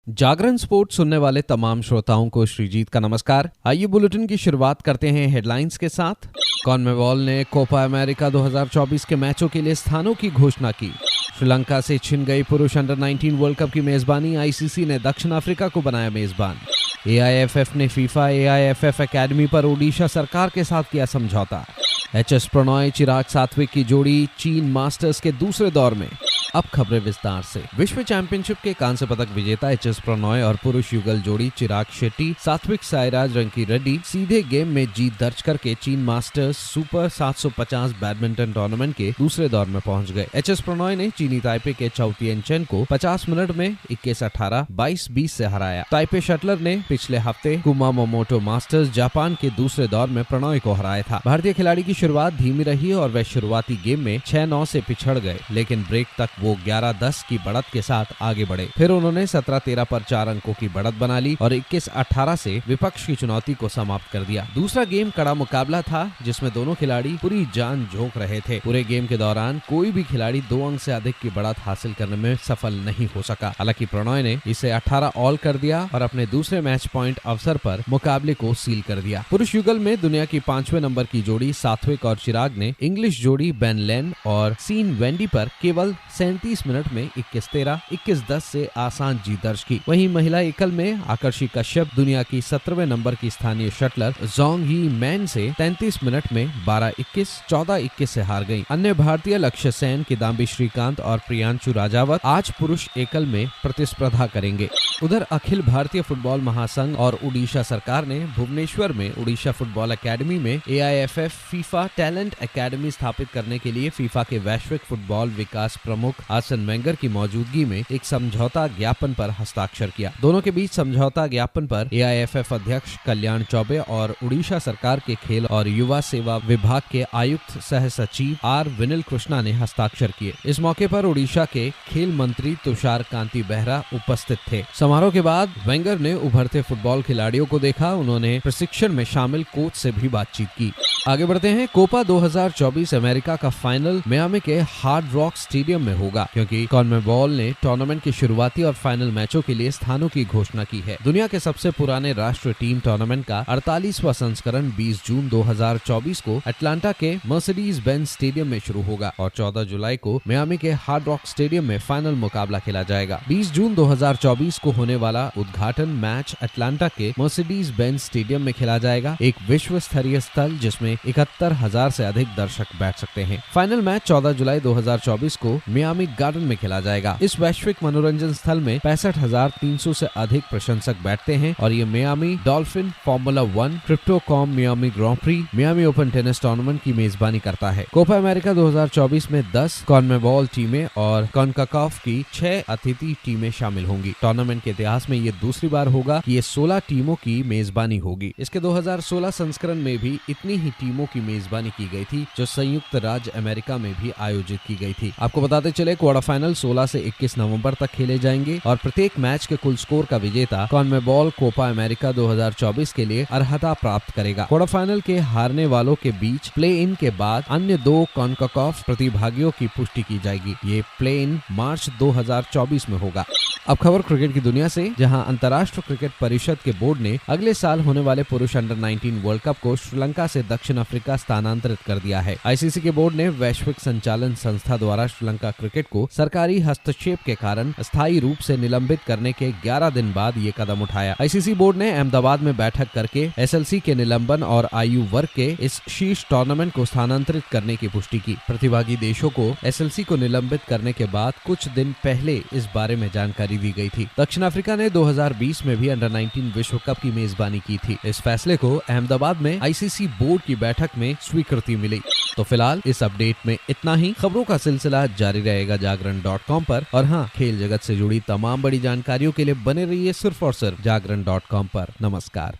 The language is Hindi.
जागरण स्पोर्ट्स सुनने वाले तमाम श्रोताओं को श्रीजीत का नमस्कार। आइए बुलेटिन की शुरुआत करते हैं हेडलाइंस के साथ। कॉन्मेबॉल ने कोपा अमेरिका 2024 के मैचों के लिए स्थानों की घोषणा की। श्रीलंका से छिन गई पुरुष अंडर 19 वर्ल्ड कप की मेजबानी आईसीसी ने दक्षिण अफ्रीका को बनाया मेजबान। एआईएफएफ ने फीफा एआईएफएफ एकेडमी पर ओडिशा सरकार के साथ किया समझौता। एचएस प्रणॉय चिराग सात्विक की जोड़ी चीन मास्टर्स के दूसरे दौर में। अब खबरें विस्तार से। विश्व चैंपियनशिप के कांस्य पदक विजेता एचएस प्रणॉय और पुरुष युगल जोड़ी चिराग शेट्टी सात्विक साईराज रंकी रेड्डी सीधे गेम में जीत दर्ज करके चीन मास्टर्स सुपर 750 बैडमिंटन टूर्नामेंट के दूसरे दौर में पहुंच गए। एचएस प्रणॉय ने चीनी ताइपे के चाउ तिएन चेन को 50 मिनट में 21-18, 22-20 से हराया। ताइपे शटलर ने पिछले हफ्ते कुमामोमोटो मास्टर्स जापान के दूसरे दौर में प्रणॉय को हराया था। भारतीय खिलाड़ी की शुरुआत धीमी रही और वह शुरुआती गेम में 6-9 से पिछड़ गए, लेकिन ब्रेक तक वो 11-10 की बढ़त के साथ आगे बढ़े। फिर उन्होंने 17-13 पर 4 अंकों की बढ़त बना ली और 21-18 से विपक्ष की चुनौती को समाप्त कर दिया। दूसरा गेम कड़ा मुकाबला था, जिसमें दोनों खिलाड़ी पूरी जान झोंक रहे थे। पूरे गेम के दौरान कोई भी खिलाड़ी 2 अंक से अधिक की बढ़त हासिल करने में सफल नहीं हो सका। हालांकि प्रणॉय ने इसे 18 ऑल कर दिया और अपने दूसरे मैच पॉइंट अवसर पर मुकाबले को सील कर दिया। पुरुष युगल में दुनिया की 5वें नंबर की जोड़ी सात्विक और चिराग ने इंग्लिश जोड़ी बेन लेन और सीन वेंडी पर केवल 37 मिनट में 21-13, 21-10 से आसान जीत दर्ज की। वहीं महिला एकल में आकर्षि कश्यप दुनिया की 17वें नंबर की स्थानीय शटलर जोंग ही मैन से 33 मिनट में 12-21, 14-21 से हार गयी। अन्य भारतीय लक्ष्य सेन, किदाम्बी श्रीकांत और प्रियांशु राजावत आज पुरुष एकल में प्रतिस्पर्धा करेंगे। उधर अखिल भारतीय फुटबॉल महासंघ और उड़ीसा सरकार ने भुवनेश्वर में उड़ीसा फुटबॉल एकेडमी में एआईएफएफ फीफा टैलेंट एकेडमी स्थापित करने के लिए फीफा के वैश्विक फुटबॉल विकास प्रमुख आर्सेन वेंगर की मौजूदगी में एक समझौता ज्ञापन पर हस्ताक्षर किया। दोनों के बीच समझौता ज्ञापन पर एआईएफएफ अध्यक्ष कल्याण चौबे और उड़ीसा सरकार के खेल और युवा सेवा विभाग के आयुक्त सह सचिव आर विनिल कृष्णा ने हस्ताक्षर किए। इस मौके पर उड़ीसा के खेल मंत्री तुषार कांति बेहरा उपस्थित थे। समारोह के बाद वेंगर ने उभरते फुटबॉल खिलाड़ियों को देखा। उन्होंने प्रशिक्षण में शामिल कोच से भी बातचीत की। आगे बढ़ते हैं। कोपा 2024 अमेरिका का फाइनल मियामी के हार्ड रॉक स्टेडियम में होगा, क्योंकि कॉन्मेबॉल ने टूर्नामेंट के शुरुआती और फाइनल मैचों के लिए स्थानों की घोषणा की है। दुनिया के सबसे पुराने राष्ट्रीय टीम टूर्नामेंट का 48वां संस्करण 20 जून 2024 को अटलांटा के मर्सिडीज बेंज स्टेडियम में शुरू होगा और 14 जुलाई को मियामी के हार्ड रॉक स्टेडियम में फाइनल मुकाबला खेला जाएगा। 20 जून 2024 को होने वाला उद्घाटन मैच अटलांटा के मर्सिडीज बेंज स्टेडियम में खेला जाएगा, एक विश्व स्तरीय स्थल जिसमें 71,000 से अधिक दर्शक बैठ सकते हैं। फाइनल मैच 14 जुलाई 2024 को मियामी गार्डन में खेला जाएगा। इस वैश्विक मनोरंजन स्थल में 65,300 से अधिक प्रशंसक बैठते हैं और ये Miami dolphin, formula 1, crypto com Miami grand prix, Miami open tennis tournament की मेजबानी करता है। कोपा अमेरिका 2024 में 10 कॉन्मेबॉल टीमें और कॉन्काकाफ की 6 अतिथि टीमें शामिल होंगी। टूर्नामेंट के इतिहास में ये दूसरी बार होगा कि ये 16 टीमों की मेजबानी होगी। इसके 2016 संस्करण में भी इतनी ही टीमों की मेजबानी की गई थी, जो संयुक्त राज्य अमेरिका में भी आयोजित की गई थी। आपको बताते चले, क्वार्टर फाइनल 16 से 21 नवंबर तक खेले जाएंगे और प्रत्येक मैच के कुल स्कोर का विजेता कॉन्मेबॉल कोपा अमेरिका 2024 के लिए अर्हता प्राप्त करेगा। क्वार्टर फाइनल के हारने वालों के बीच प्ले इन के बाद अन्य 2 कॉन्काकाफ प्रतिभागियों की पुष्टि की जाएगी। ये प्ले इन मार्च 2024 में होगा। अब खबर क्रिकेट की दुनिया से, जहां अंतर्राष्ट्रीय क्रिकेट परिषद के बोर्ड ने अगले साल होने वाले पुरुष अंडर 19 वर्ल्ड कप को श्रीलंका से दक्षिण अफ्रीका स्थानांतरित कर दिया है। आईसीसी के बोर्ड ने वैश्विक संचालन संस्था द्वारा श्रीलंका क्रिकेट को सरकारी हस्तक्षेप के कारण स्थायी रूप से निलंबित करने के 11 दिन बाद ये कदम उठाया। आईसीसी बोर्ड ने अहमदाबाद में बैठक करके एसएलसी के निलंबन और आयु वर्ग के इस शीर्ष टूर्नामेंट को स्थानांतरित करने की पुष्टि की। प्रतिभागी देशों को एसएलसी को निलंबित करने के बाद कुछ दिन पहले इस बारे में जानकारी दी गई थी। दक्षिण अफ्रीका ने 2020 में भी अंडर 19 विश्व कप की मेजबानी की थी। इस फैसले को अहमदाबाद में आईसीसी बोर्ड की बैठक में स्वीकृति मिली। तो फिलहाल इस अपडेट में इतना ही। खबरों का सिलसिला जारी रहेगा जागरण.com पर, और हाँ, खेल जगत से जुड़ी तमाम बड़ी जानकारियों के लिए बने रहिए सिर्फ और सिर्फ जागरण.com पर। नमस्कार।